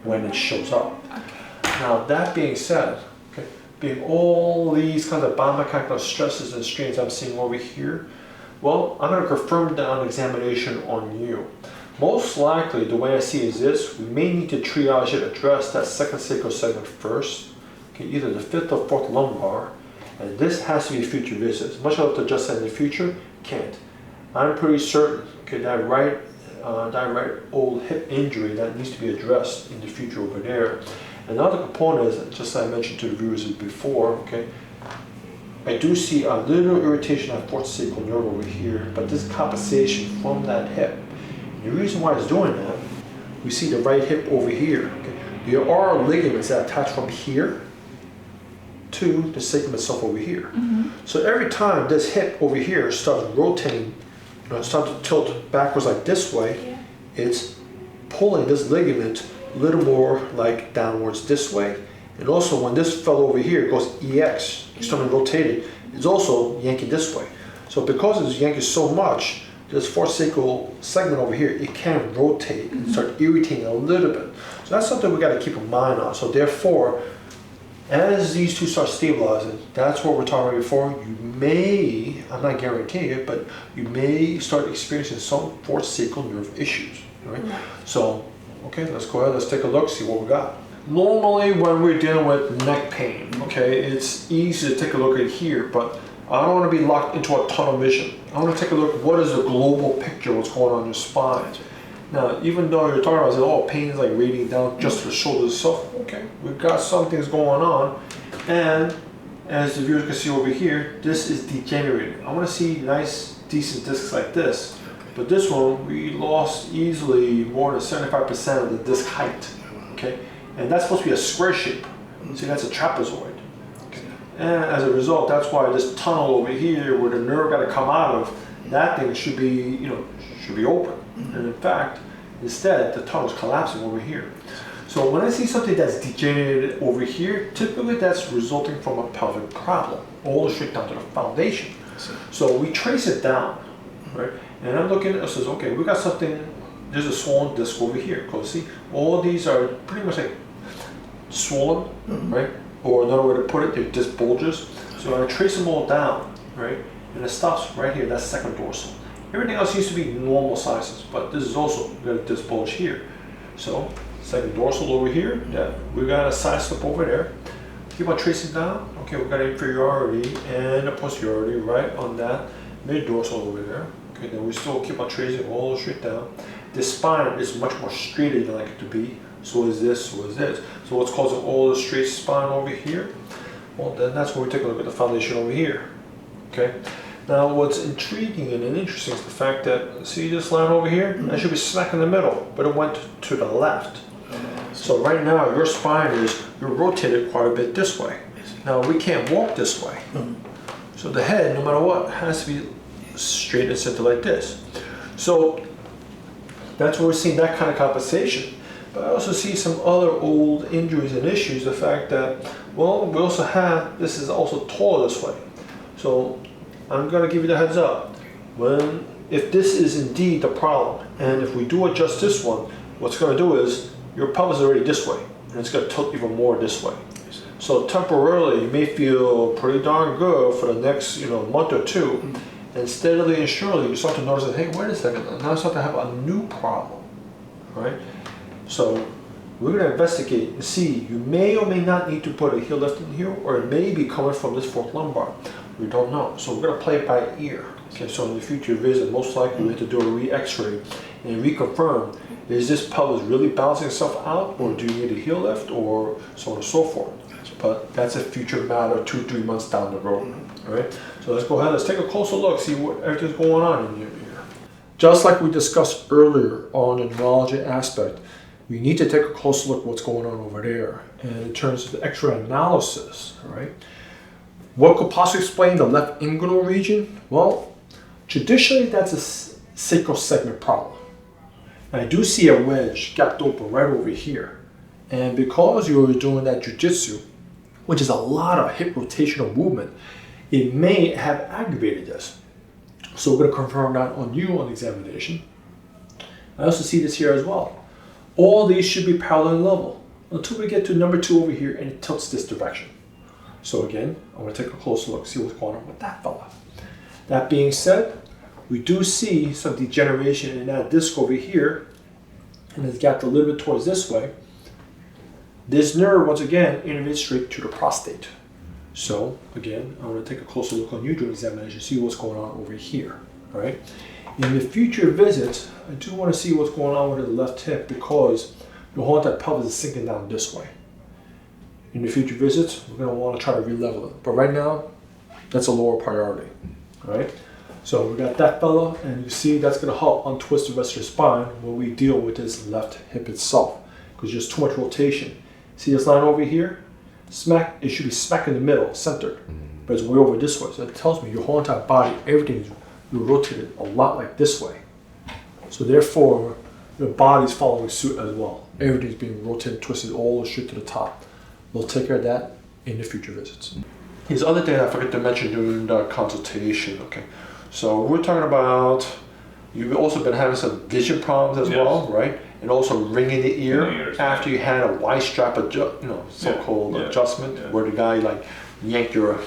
when it shows up. Okay. Now that being said, okay, being all these kinds of biomechanical stresses and strains I'm seeing over here, well, I'm going to confirm that on examination on you. Most likely, the way I see is this: we may need to triage it, address that second sacral segment first, okay, either the 5th or 4th lumbar, and this has to be a future visit. As much as I have to adjust that in the future, can't. I'm pretty certain, okay, that right old hip injury that needs to be addressed in the future over there. Another component is, just as I mentioned to the viewers before, okay, I do see a little irritation on 4th sacral nerve over here, but this compensation from that hip. The reason why it's doing that, we see the right hip over here. Okay? There are ligaments that attach from here to the sacrum itself over here. So every time this hip over here starts rotating, starts to tilt backwards like this way, it's pulling this ligament a little more like downwards this way. And also when this fellow over here goes EX, externally rotated, it's also yanking this way. So because it's yanking so much, this 4th sacral segment over here, it can rotate and start irritating a little bit. So that's something we got to keep in mind on. So therefore, as these two start stabilizing, that's what we're talking about before, you may, I'm not guaranteeing it, but you may start experiencing some 4th sacral nerve issues, right? So, okay, let's go ahead, let's take a look, see what we got. Normally when we're dealing with neck pain, okay, it's easy to take a look at here, but I don't want to be locked into a tunnel vision. I want to take a look at what is the global picture, what's going on in your spine. Now, even though you're talking about, oh, pain is like radiating down just to the shoulder itself, okay, we've got some things going on, and as the viewers can see over here, this is degenerated. I want to see nice, decent discs like this, but this one, we lost easily more than 75% of the disc height, okay, and that's supposed to be a square shape, see, that's a trapezoid. And as a result, that's why this tunnel over here, where the nerve got to come out of, that thing should be, should be open. And in fact, instead, the tunnel is collapsing over here. So when I see something that's degenerated over here, typically that's resulting from a pelvic problem, all the way straight down to the foundation. So we trace it down, right? And I'm looking, it says, okay, we got something, there's a swollen disc over here. Because see, all these are pretty much like swollen, right? Or another way to put it, they're disc bulges. So I trace them all down, right? And it stops right here, that's second dorsal. Everything else used to be normal sizes, but this is also, we got a disc bulge here. So, second dorsal over here, yeah, we got a side slip over there. Keep on tracing down, okay, we got inferiority and a posteriority right on that mid dorsal over there. Okay, then we still keep on tracing all straight down. The spine is much more straighter than I like it to be. So is this, so is this. So what's causing all the straight spine over here? Well, then that's when we take a look at the foundation over here. Okay. Now what's intriguing and interesting is the fact that, see this line over here? That should be smack in the middle, but it went to the left. So right now your spine is, you're rotated quite a bit this way. Now we can't walk this way. So the head, no matter what, has to be straight and center like this. So that's where we're seeing that kind of compensation. But I also see some other old injuries and issues, the fact that, well, we also have, this is also taller this way. So I'm gonna give you the heads up. If this is indeed the problem, and if we do adjust this one, what's gonna do is, your pelvis is already this way, and it's gonna tilt even more this way. So temporarily, you may feel pretty darn good for the next, month or two, and steadily and surely, you start to notice that, hey, wait a second, now I start to have a new problem, right? So we're going to investigate and see, you may or may not need to put a heel lift in here, or it may be coming from this fourth lumbar. We don't know. So we're going to play it by ear. Okay, so in the future visit, most likely we have to do a re-x-ray and reconfirm, is this pelvis really balancing itself out, or do you need a heel lift, or so on and so forth. But that's a future matter 2-3 months down the road. All right, so let's go ahead, let's take a closer look, see what everything's going on in here. Just like we discussed earlier on the neurology aspect, we need to take a closer look at what's going on over there. And in terms of the X-ray analysis, all right, what could possibly explain the left inguinal region? Well, traditionally that's a sacral segment problem. And I do see a wedge gapped open right over here. And because you were doing that jiu-jitsu, which is a lot of hip rotational movement, it may have aggravated this. So we're going to confirm that on you on examination. I also see this here as well. All these should be parallel and level until we get to number 2 over here and it tilts this direction. So again, I'm going to take a closer look, see what's going on with that fella. That being said, we do see some degeneration in that disc over here, and it's gapped a little bit towards this way. This nerve, once again, innervates straight to the prostate. So again, I'm going to take a closer look on you during examination, see what's going on over here. All right. In the future visits, I do want to see what's going on with the left hip, because you'll want that pelvis is sinking down this way. In the future visits, we're going to want to try to re-level it. But right now, that's a lower priority. All right. So we got that fella, and you see that's going to help untwist the rest of your spine when we deal with this left hip itself, because there's too much rotation. See this line over here? Smack, it should be smack in the middle, centered, but it's way over this way. So it tells me your whole entire body, everything is rotated a lot like this way. So therefore, your body's following suit as well. Everything's being rotated, twisted all the shit to the top. We'll take care of that in the future visits. Here's other thing I forgot to mention during the consultation. Okay, so we're talking about, you've also been having some vision problems as well, right? And also ringing the ear after you had a Y-strap so-called adjustment, where the guy like yanked your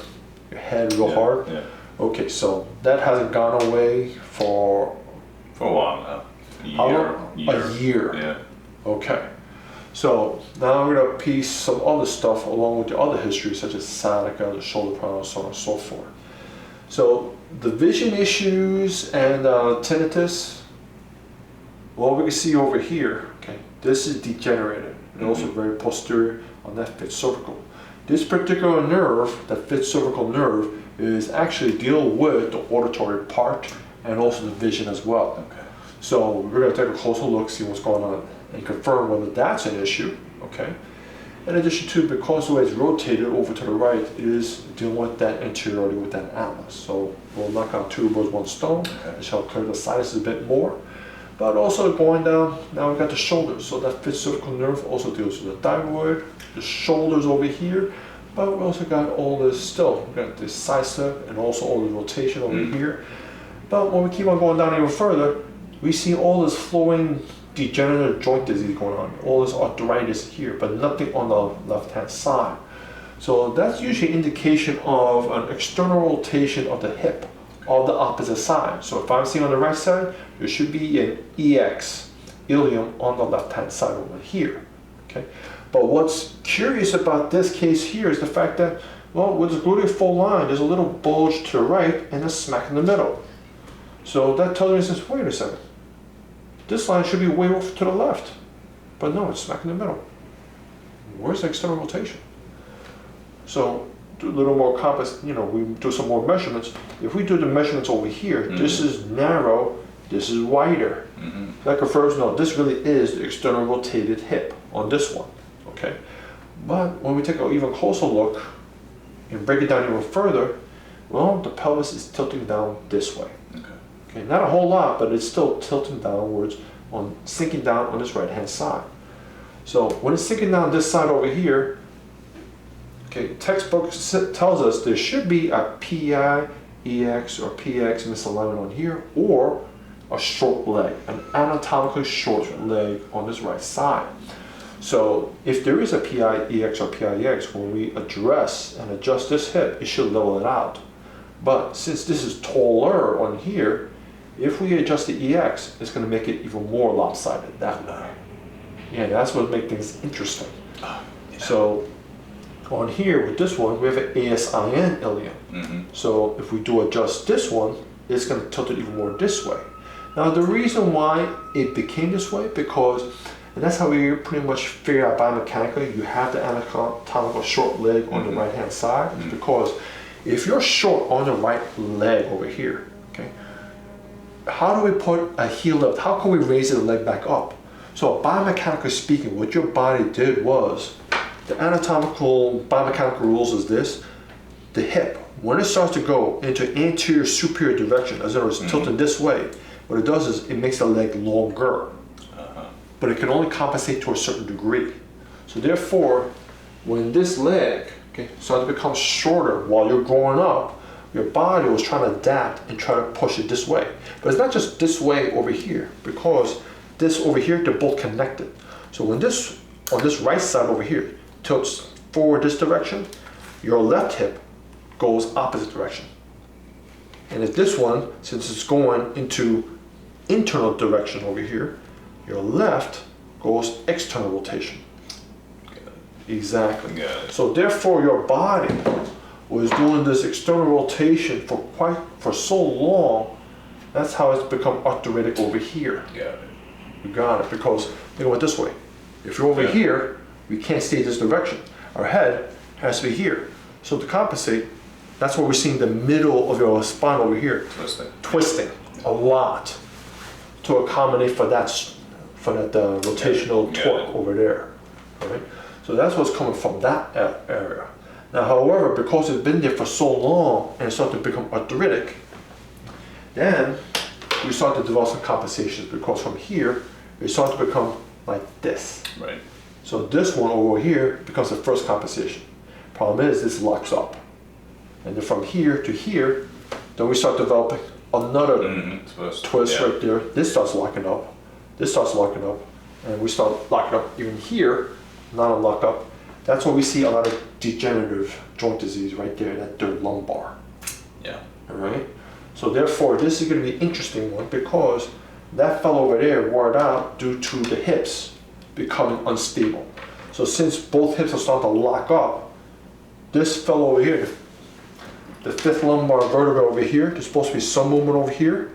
head real hard. Yeah. Okay, so that hasn't gone away for a while now. A year. Yeah. Okay. So now I'm gonna piece some other stuff along with the other history, such as sciatica, the shoulder problem, so on and so forth. So the vision issues and tinnitus. Well, we can see over here, okay, this is degenerated and also very posterior on that fifth cervical. This particular nerve, that fifth cervical nerve, is actually deal with the auditory part and also the vision as well. Okay. So we're going to take a closer look, see what's going on, and confirm whether that's an issue. Okay. In addition to, because the way it's rotated over to the right, it is dealing with that interiority with that atlas. So we'll knock out 2 birds, 1 stone. Okay. It shall clear the sinus a bit more. But also going down, now we've got the shoulders. So that fifth cervical nerve also deals with the thyroid, the shoulders over here, But we also got all this still. We got this side slip and also all the rotation over here. But when we keep on going down even further, we see all this flowing degenerative joint disease going on, all this arthritis here, but nothing on the left-hand side. So that's usually an indication of an external rotation of the hip of the opposite side. So if I'm seeing on the right side, there should be an EX, ilium, on the left-hand side over here. Okay. But what's curious about this case here is the fact that, well, with the gluteal full line, there's a little bulge to the right and a smack in the middle. So that tells me, says, wait a second, this line should be way off to the left, but no, it's smack in the middle. Where's the external rotation? So do a little more compass, we do some more measurements. If we do the measurements over here, this is narrow, this is wider. That confirms, no, this really is the external rotated hip on this one, okay? But when we take an even closer look and break it down even further, well, the pelvis is tilting down this way. Okay, not a whole lot, but it's still tilting downwards, sinking down on this right-hand side. So when it's sinking down this side over here, okay, textbook tells us there should be a PI, EX, or PX misalignment on here, or a short leg, an anatomically short leg on this right side. So if there is a PI, EX, or PI, EX, when we address and adjust this hip, it should level it out. But since this is taller on here, if we adjust the EX, it's going to make it even more lopsided that way. Yeah, that's what makes things interesting. So on here with this one, we have an ASIN ilium. So if we do adjust this one, it's going to tilt it even more this way. Now the reason why it became this way, because, and that's how we pretty much figure out biomechanically, you have the anatomical short leg on the right hand side, is because if you're short on the right leg over here, okay, how do we put a heel lift? How can we raise the leg back up? So biomechanically speaking, what your body did was, the anatomical biomechanical rules is this: the hip, when it starts to go into anterior superior direction, as in it's tilted this way, what it does is it makes the leg longer, but it can only compensate to a certain degree. So therefore, when this leg, okay, starts to become shorter while you're growing up, your body was trying to adapt and try to push it this way. But it's not just this way over here, because this over here, they're both connected. So when this, on this right side over here, tilts forward this direction, your left hip goes opposite direction. And if this one, since it's going into internal direction over here, your left goes external rotation. Exactly. So therefore your body was doing this external rotation for so long, that's how it's become arthritic over here. You got it, because think of it this way. If you're over here, we can't stay this direction. Our head has to be here. So to compensate, that's where we're seeing the middle of your spine over here twisting a lot to accommodate for that rotational torque over there. All right? So that's what's coming from that area. Now, however, because it's been there for so long and it started to become arthritic, then we start to develop some compensations, because from here, it starts to become like this. Right. So this one over here becomes the first compensation. Problem is, this locks up. And then from here to here, then we start developing another twist right there. This starts locking up. This starts locking up. And we start locking up even here, not a lock up. That's where we see a lot of degenerative joint disease right there, that third lumbar. All right? So therefore, this is going to be an interesting one, because that fellow over there wore it out due to the hips becoming unstable. So since both hips are starting to lock up, this fellow over here, the fifth lumbar vertebra over here, there's supposed to be some movement over here.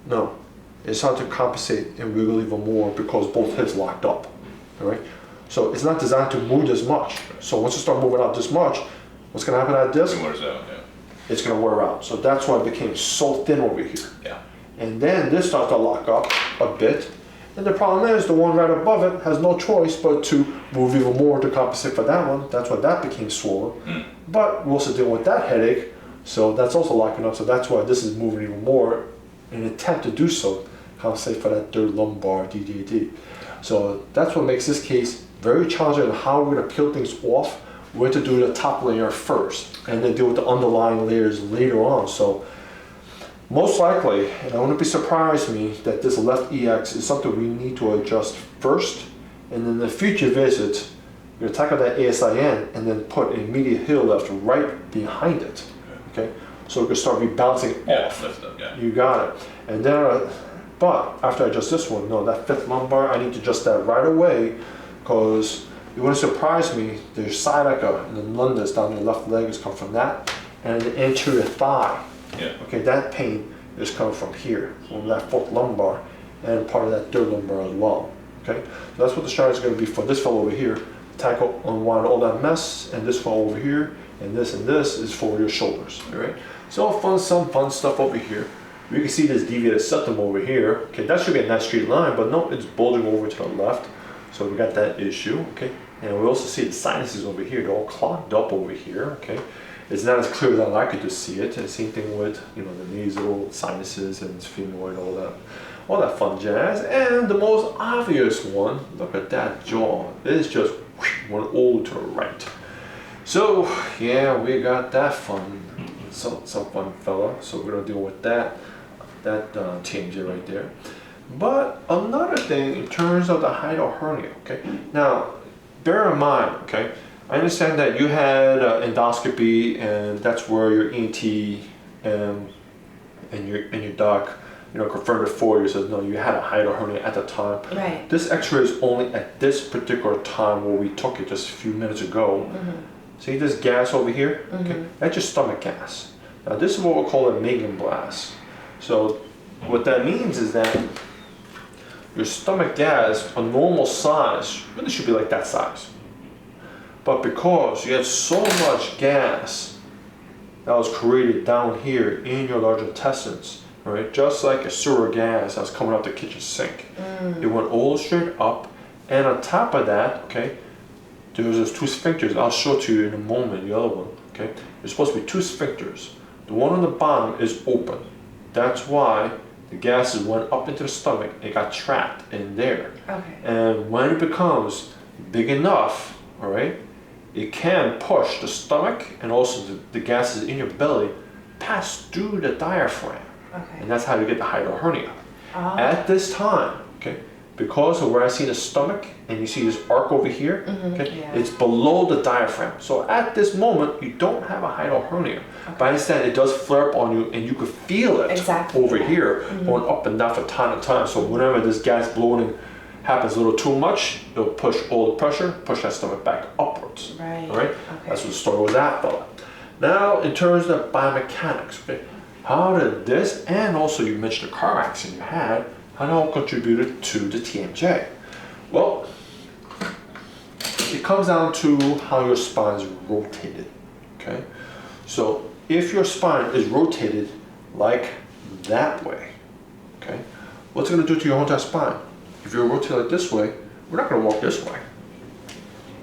No, it's hard to compensate and wiggle even more because both hips locked up. All right? So it's not designed to move this much. So once you start moving out this much, what's going to happen at this? It wears out, It's going to wear out. So that's why it became so thin over here. And then this starts to lock up a bit. And the problem is the one right above it has no choice but to move even more to compensate for that one. That's why that became swollen. But we're also dealing with that headache, so that's also locking up. So that's why this is moving even more in an attempt to do so, compensate for that third lumbar DDD. So that's what makes this case very challenging on how we're going to peel things off we have to do the top layer first and then deal with the underlying layers later on. So most likely, and I wouldn't be surprised me that this left EX is something we need to adjust first, and then the future visit, you're gonna tackle that ASIN and then put a medial heel lift right behind it. Okay, so we can start rebalancing off. Lift up, yeah. You got it. And then, but after I adjust this one, no, that fifth lumbar, I need to adjust that right away, because it wouldn't surprise me. There's sciatica and the lundus down the left leg is coming from that, and the anterior thigh. Yeah. Okay, that pain is coming from here, from that fourth lumbar, and part of that third lumbar as well. Okay, so that's what the strategy is going to be for this fellow over here. Tackle, unwind all that mess, and this fellow over here, and this is for your shoulders. All right. So some fun stuff over here. We can see this deviated septum over here. Okay, that should be a nice straight line, but no, it's bulging over to the left. So we got that issue. Okay, and we also see the sinuses over here. They're all clogged up over here. Okay. It's not as clear as I like it to see it. And same thing with, you know, the nasal sinuses and sphenoid, all that fun jazz. And the most obvious one, look at that jaw. It's just went all to the right. So yeah, we got that fun, some fun fella. So we're gonna deal with that TMJ right there. But another thing in terms of the hiatal hernia. Okay, now bear in mind, okay. I understand that you had endoscopy, and that's where your ENT and your doc, you know, confirmed it for you. Says no, you had a hiatal hernia at the time. Right. This X-ray is only at this particular time where we took it just a few minutes ago. See this gas over here? Okay, that's your stomach gas. Now this is what we'll call a Megan blast. So what that means is that your stomach gas, a normal size, really should be like that size. But because you have so much gas that was created down here in your large intestines, right? Just like a sewer gas that's coming out the kitchen sink. It went all straight up, and on top of that, okay, there's those two sphincters. I'll show it to you in a moment, the other one, okay? There's supposed to be two sphincters. The one on the bottom is open. That's why the gases went up into the stomach and got trapped in there. Okay. And when it becomes big enough, all right, it can push the stomach and also the gases in your belly pass through the diaphragm. Okay. And that's how you get the hiatal hernia. Oh. At this time, okay, because of where I see the stomach and you see this arc over here, okay, yeah. it's below the diaphragm. So at this moment, you don't have a hiatal hernia. But I understand it does flare up on you and you could feel it Exactly, over yeah. here going up and down from time to time. So whenever this gas blowing happens a little too much, it'll push all the pressure, push that stomach back upwards. Right. All right? Okay. That's what the story was that fella. Now, in terms of biomechanics, okay, how did this, and also you mentioned the car accident you had, how it all contributed to the TMJ? Well, it comes down to how your spine is rotated, okay? So if your spine is rotated like that way, okay, what's it gonna do to your entire spine? If you're rotated like this way, we're not gonna walk this way,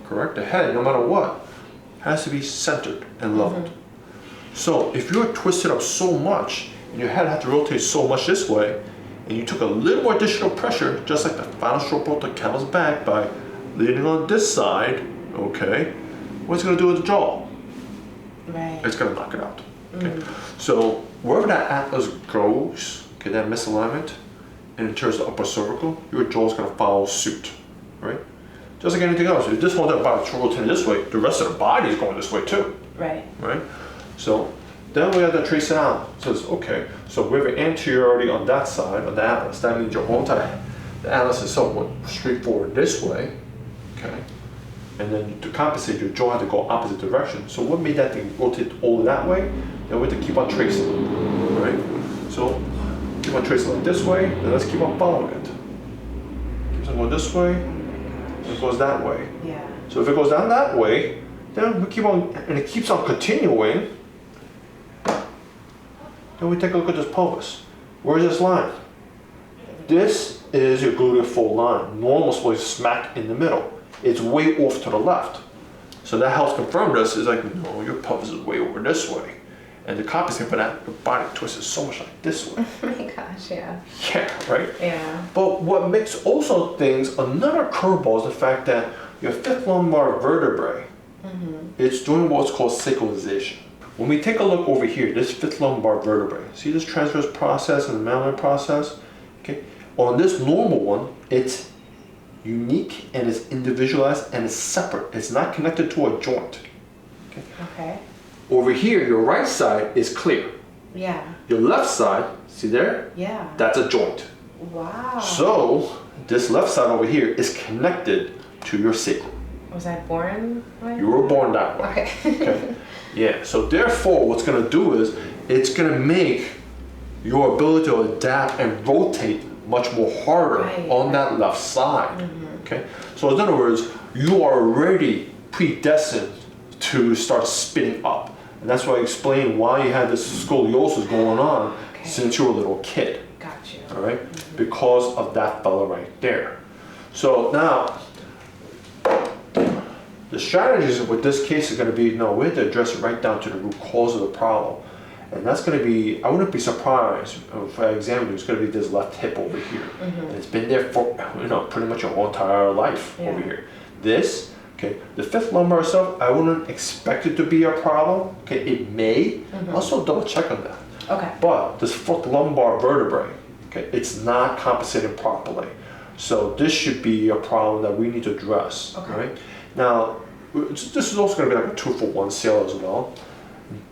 correct? The head, no matter what, has to be centered and leveled. So if you're twisted up so much and your head had to rotate so much this way, and you took a little more additional pressure, just like the final stroke brought the camel's back by leaning on this side, okay, what's it gonna do with the jaw? Right. It's gonna knock it out. Okay. So wherever that atlas goes, okay, that misalignment, and in terms of upper cervical, your jaw is gonna follow suit, right? Just like anything else. If this whole body is rotating this way, the rest of the body is going this way too, Right. right? So then we have to trace it out. So it's okay. So we have an anteriority on that side of the atlas. That means your whole entire the atlas is somewhat straightforward this way, okay? And then to compensate, your jaw had to go opposite direction. So what made that thing rotate all that way? Then we have to keep on tracing, right? So keep on tracing like this way, then let's keep on following it. Keeps on going this way, and it goes that way. Yeah. So if it goes down that way, then we keep on, and it keeps on continuing. Then we take a look at this pelvis. Where's this line? This is your gluteal fold line. Normal is supposed to smack in the middle. It's way off to the left. So that helps confirm this. Is like, no, your pelvis is way over this way. And to compensate for that, your body twists so much like this way. Oh my gosh, yeah. Yeah, right? Yeah. But what makes also things another curveball is the fact that your fifth lumbar vertebrae, it's doing what's called sacralization. When we take a look over here, this fifth lumbar vertebrae, see this transverse process and the mammary process? Okay. On this normal one, it's unique and it's individualized and it's separate. It's not connected to a joint. Okay. Okay. Over here, your right side is clear. Yeah. Your left side, see there? Yeah. That's a joint. Wow. So this left side over here is connected to your sacrum. Was I born like You were born that way. Okay. Okay. Yeah. So therefore, what's going to do is it's going to make your ability to adapt and rotate much more harder Right, on that left side. Okay. So in other words, you are already predestined to start spinning up, and that's why I explained why you had this scoliosis going on since you were a little kid. Got you. All right, because of that fella right there. So now, the strategies with this case are going to be, no, we have to address it right down to the root cause of the problem. And that's going to be, I wouldn't be surprised if I examine you, it's going to be this left hip over here. And it's been there for, pretty much your whole entire life over here. This, okay, the fifth lumbar itself, I wouldn't expect it to be a problem. Okay, it may. Also double check on that. Okay. But this fourth lumbar vertebrae, okay, it's not compensating properly. So this should be a problem that we need to address. Okay. Right? Now, this is also going to be like a 2-for-1 sale as well.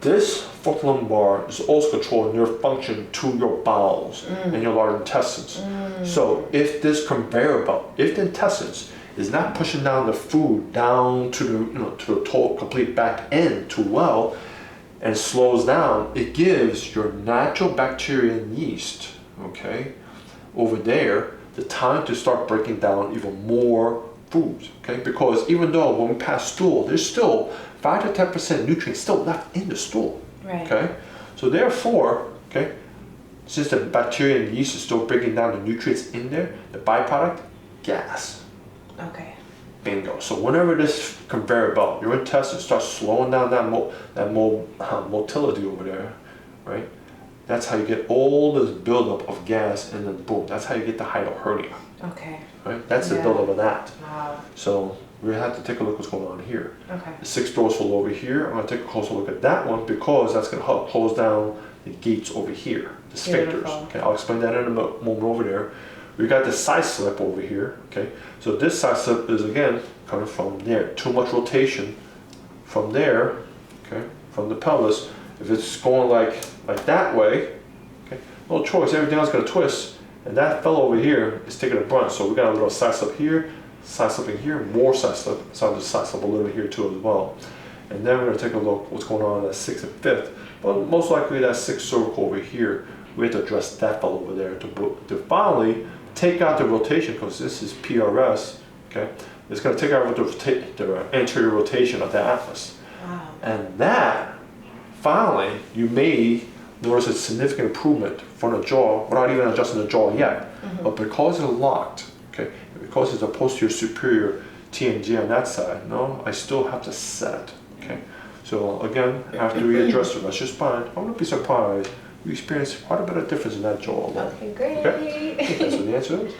This fourth lumbar is also controlling your function to your bowels and your large intestines. So if this conveyor belt, if the intestines is not pushing down the food down to the to the total complete back end too well, and slows down, it gives your natural bacteria and yeast, okay, over there, the time to start breaking down even more foods, okay? Because even though when we pass stool, there's still 5 to 10% nutrients still left in the stool, Right. okay? So therefore, okay, since the bacteria and yeast is still breaking down the nutrients in there, the byproduct, gas. Okay. Bingo. So whenever this conveyor belt, your intestines start slowing down that motility over there, right? That's how you get all this buildup of gas, and then boom, that's how you get the hiatal hernia, Okay. right? That's the Yeah. buildup of that. Wow. So we have to take a look what's going on here. Okay. The sixth dorsal over here, I'm gonna take a closer look at that one because that's gonna help close down the gates over here, the sphincters. Beautiful. Okay, I'll explain that in a moment over there. We got the side slip over here, okay? So this side slip is again coming from there. Too much rotation from there, okay, from the pelvis. If it's going like that way, okay, no choice, everything else gonna twist. And that fellow over here is taking a brunt. So we got a little side slip here, side slipping here, more side slip. So I'll just side slip a little bit here too as well. And then we're gonna take a look what's going on in that sixth and fifth. But most likely that sixth cervical over here, we have to address that fellow over there to finally take out the rotation, because this is PRS, okay? It's going to take out the anterior rotation of the atlas. Wow. And that, finally, you may notice a significant improvement from the jaw without even adjusting the jaw yet. But because it's locked, okay, because it's a posterior superior TMJ on that side, no, I still have to set it, okay? So again, after we address the rest of your spine, I wouldn't be surprised we experience quite a bit of difference in that jaw alone. Okay, great. Okay? That's what the answer is.